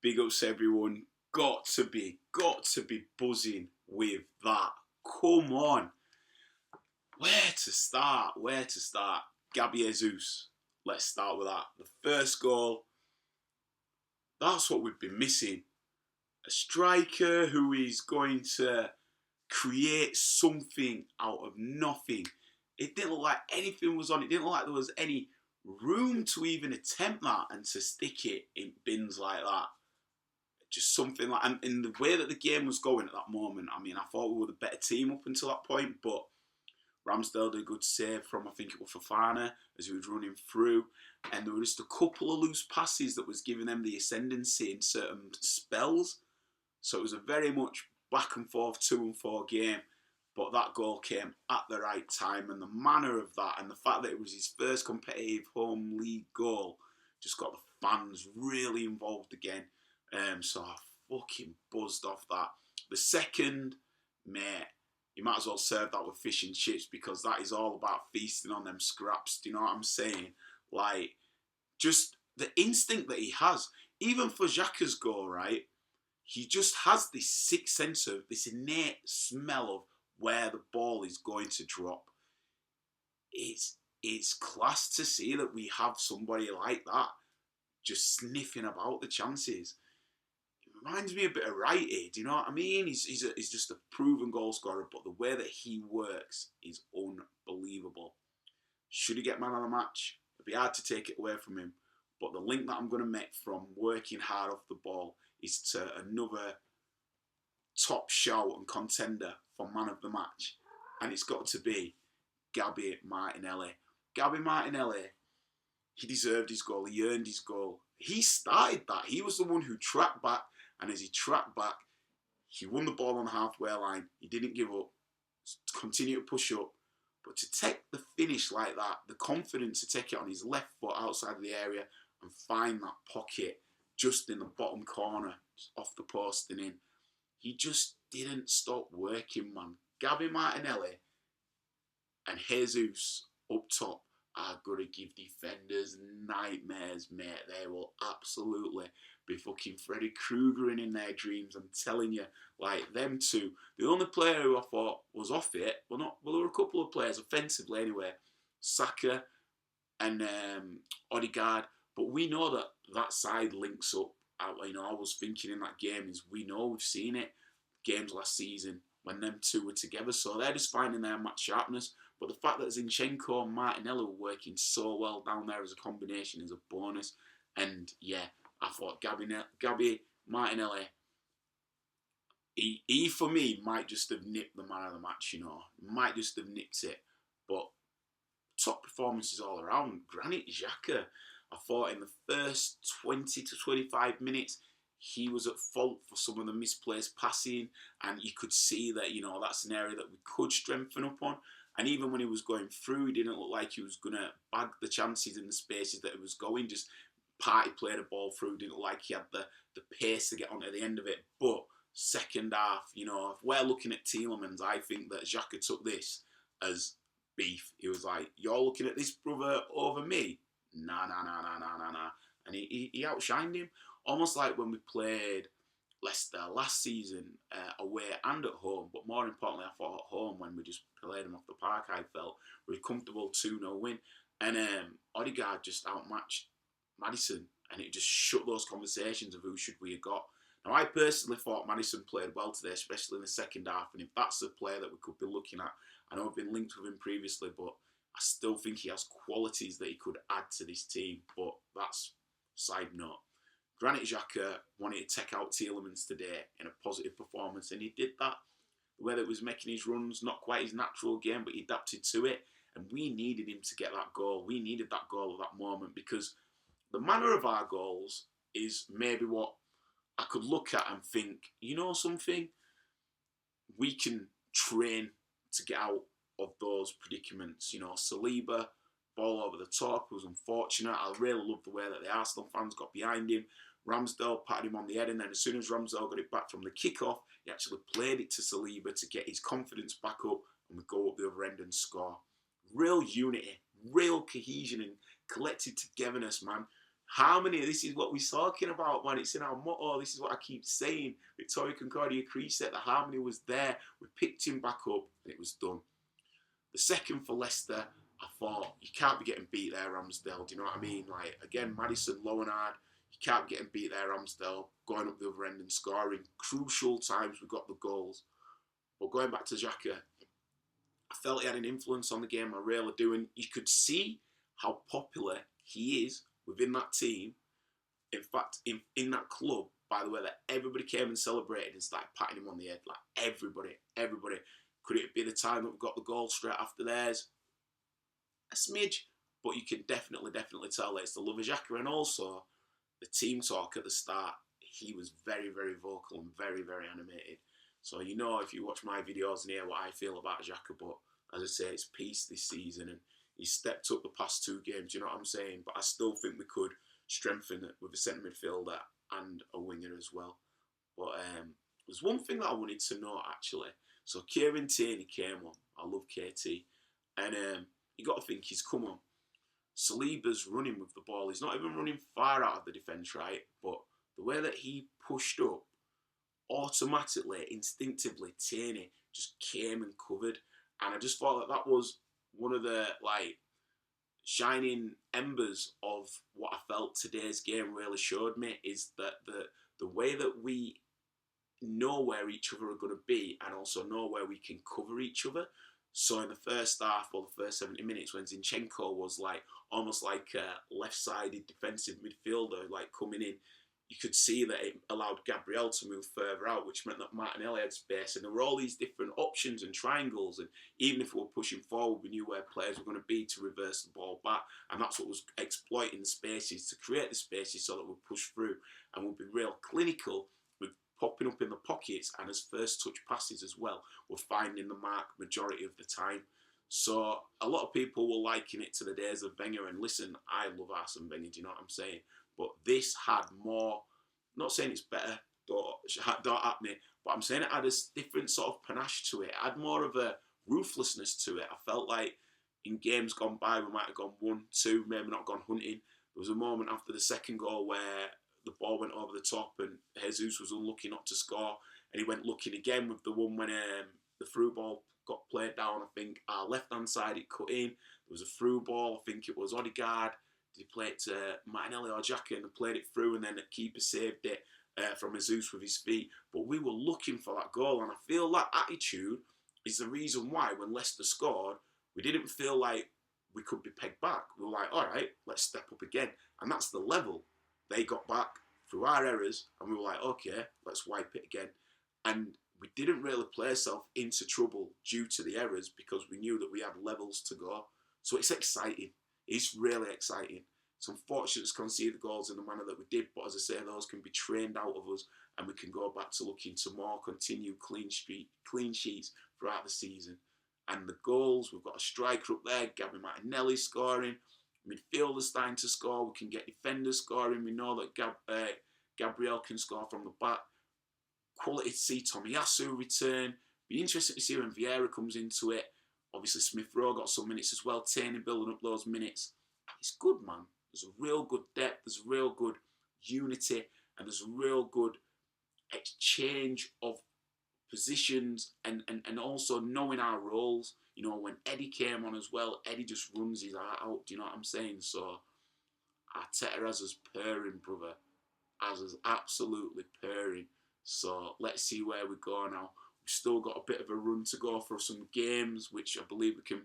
Big ups everyone. Got to be buzzing with that. Come on. Where to start? Gabby Jesus. Let's start with that. The first goal. That's what we've been missing. A striker who is going to create something out of nothing. It didn't look like anything was on. It didn't look like there was any room to even attempt that and to stick it in bins like that. Just something like, and in the way that the game was going at that moment, I mean, I thought we were the better team up until that point, but Ramsdale did a good save from, I think it was Fofana, as he was running through, and there were just a couple of loose passes that was giving them the ascendancy in certain spells. So it was a very much back and forth 2-4 game, but that goal came at the right time, and the manner of that, and the fact that it was his first competitive home league goal, just got the fans really involved again. So I fucking buzzed off that. The second, mate, you might as well serve that with fish and chips, because that is all about feasting on them scraps. Do you know what I'm saying? Like, just the instinct that he has, even for Xhaka's goal, right? He just has this sixth sense of this innate smell of where the ball is going to drop. It's class to see that we have somebody like that just sniffing about the chances. It reminds me a bit of Righty, do you know what I mean? He's just a proven goal scorer, but the way that he works is unbelievable. Should he get man of the match? It'd be hard to take it away from him, but the link that I'm going to make from working hard off the ball is to another top shout and contender for man of the match, and it's got to be Gabby Martinelli. Gabby Martinelli, he deserved his goal, he earned his goal. He started that. He was the one who tracked back, and as he tracked back, he won the ball on the halfway line. He didn't give up, continue to push up, but to take the finish like that, the confidence to take it on his left foot outside of the area and find that pocket just in the bottom corner, off the post and in. He just didn't stop working, man. Gabby Martinelli and Jesus up top are going to give defenders nightmares, mate. They will absolutely be fucking Freddy Kruegering in their dreams. I'm telling you, like them two. The only player who I thought was off it, well, there were a couple of players offensively anyway, Saka and Odegaard. But we know that side links up. I was thinking in that game is we know we've seen it games last season when them two were together. So they're just finding their match sharpness. But the fact that Zinchenko and Martinelli were working so well down there as a combination is a bonus. And yeah, I thought Gabby Martinelli, he for me might just have nipped the man of the match, might just have nipped it. But top performances all around. Granit Xhaka, I thought in the first 20 to 25 minutes, he was at fault for some of the misplaced passing, and you could see that, that's an area that we could strengthen up on. And even when he was going through, he didn't look like he was going to bag the chances in the spaces that he was going. Just party played a ball through, didn't look like he had the pace to get onto the end of it. But second half, if we're looking at Tielemans, I think that Xhaka took this as beef. He was like, you're looking at this brother over me? Nah. And he outshined him. Almost like when we played Leicester last season, away and at home. But more importantly, I thought at home when we just played them off the park, I felt we were comfortable 2-0 win. And Odegaard just outmatched Maddison, and it just shut those conversations of who should we have got. Now, I personally thought Maddison played well today, especially in the second half. And if that's a player that we could be looking at, I know I've been linked with him previously, but I still think he has qualities that he could add to this team. But that's side note. Granit Xhaka wanted to take out Tielemans today in a positive performance, and he did that. The way that he was making his runs, not quite his natural game, but he adapted to it. And we needed him to get that goal. We needed that goal at that moment, because the manner of our goals is maybe what I could look at and think, something? We can train to get out of those predicaments. Saliba, ball over the top, was unfortunate. I really love the way that the Arsenal fans got behind him. Ramsdale patted him on the head, and then as soon as Ramsdale got it back from the kick-off, he actually played it to Saliba to get his confidence back up, and we go up the other end and score. Real unity, real cohesion and collective togetherness, man. Harmony, this is what we're talking about, man. It's in our motto. This is what I keep saying. Victoria Concordia Creaset, the harmony was there. We picked him back up, and it was done. The second for Leicester, I thought, you can't be getting beat there, Ramsdale. Do you know what I mean? Like, again, Maddison, low and hard. You can't be getting beat there, Ramsdale. Going up the other end and scoring. Crucial times we got the goals. But going back to Xhaka, I felt he had an influence on the game. I really do. And you could see how popular he is within that team. In fact, in that club, by the way, that everybody came and celebrated and started patting him on the head. Like, everybody. Could it be the time that we got the goal straight after theirs? A smidge. But you can definitely tell that it's the love of Xhaka. And also, the team talk at the start, he was very, very vocal and very, very animated. So, you know, if you watch my videos and hear what I feel about Xhaka, but as I say, it's peace this season, and he stepped up the past 2 games, you know what I'm saying? But I still think we could strengthen it with a centre midfielder and a winger as well. But there's one thing that I wanted to know, actually. So, Kieran Tierney came on. I love KT. And you got to think, he's come on. Saliba's running with the ball. He's not even running far out of the defence, right? But the way that he pushed up, automatically, instinctively, Tierney just came and covered. And I just thought that was one of the, like, shining embers of what I felt today's game really showed me, is that the way that we know where each other are going to be and also know where we can cover each other. So in the first half, or the first 70 minutes, when Zinchenko was like almost like a left-sided defensive midfielder, like coming in, you could see that it allowed Gabriel to move further out, which meant that Martinelli had space. And there were all these different options and triangles. And even if we were pushing forward, we knew where players were going to be to reverse the ball back. And that's what was exploiting the spaces, to create the spaces so that we'd push through and we'd be real clinical with popping up in the pockets, and as first touch passes as well, we're finding the mark majority of the time. So a lot of people will liken it to the days of Wenger, and listen, I love Arsene Wenger, do you know what I'm saying? But this had more, I'm not saying it's better, don't at me, but I'm saying it had a different sort of panache to it. It had more of a ruthlessness to it. I felt like in games gone by, we might have gone 1-2, maybe not gone hunting. There was a moment after the second goal where the ball went over the top and Jesus was unlucky not to score, and he went looking again with the one when the through ball got played down. I think our left-hand side, it cut in. There was a through ball. I think it was Odegaard. Did he play it to Martinelli or Xhaka, and they played it through, and then the keeper saved it from Jesus with his feet. But we were looking for that goal, and I feel that attitude is the reason why when Leicester scored, we didn't feel like we could be pegged back. We were like, all right, let's step up again. And that's the level. They got back through our errors, and we were like, okay, let's wipe it again. And we didn't really play ourselves into trouble due to the errors, because we knew that we had levels to go. So it's exciting. It's really exciting. It's unfortunate to concede the goals in the manner that we did, but as I say, those can be trained out of us, and we can go back to looking to more continued clean sheets throughout the season. And the goals, we've got a striker up there, Gabby Martinelli scoring. Midfielders starting to score. We can get defenders scoring. We know that Gabriel can score from the back. Quality to see Tomiyasu return. Be interesting to see when Vieira comes into it. Obviously, Smith Rowe got some minutes as well. Tierney building up those minutes. It's good, man. There's a real good depth. There's a real good unity. And there's a real good exchange of positions and also knowing our roles. You know, when Eddie came on as well, Eddie just runs his heart out. Do you know what I'm saying? So, Arteta has us purring, brother. Has us absolutely purring. So, let's see where we go now. We've still got a bit of a run to go for some games, which I believe we can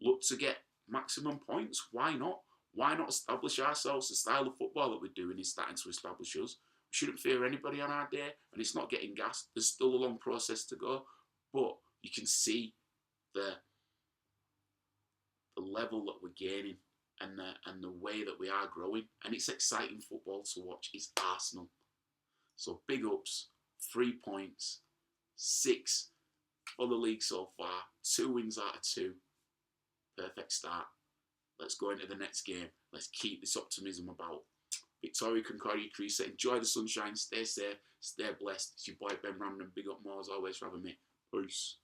look to get maximum points. Why not? Why not establish ourselves? The style of football that we're doing is starting to establish us. We shouldn't fear anybody on our day, and it's not getting gassed. There's still a long process to go, but you can see the level that we're gaining and the way that we are growing, and it's exciting football to watch. It's Arsenal. So big ups, 3 points, 6 for the league so far, 2 wins out of 2. Perfect start. Let's go into the next game. Let's keep this optimism about. Victoria Concordia Creaset. Enjoy the sunshine. Stay safe. Stay blessed. It's your boy Ben Random. Big up more as always for having me. Peace.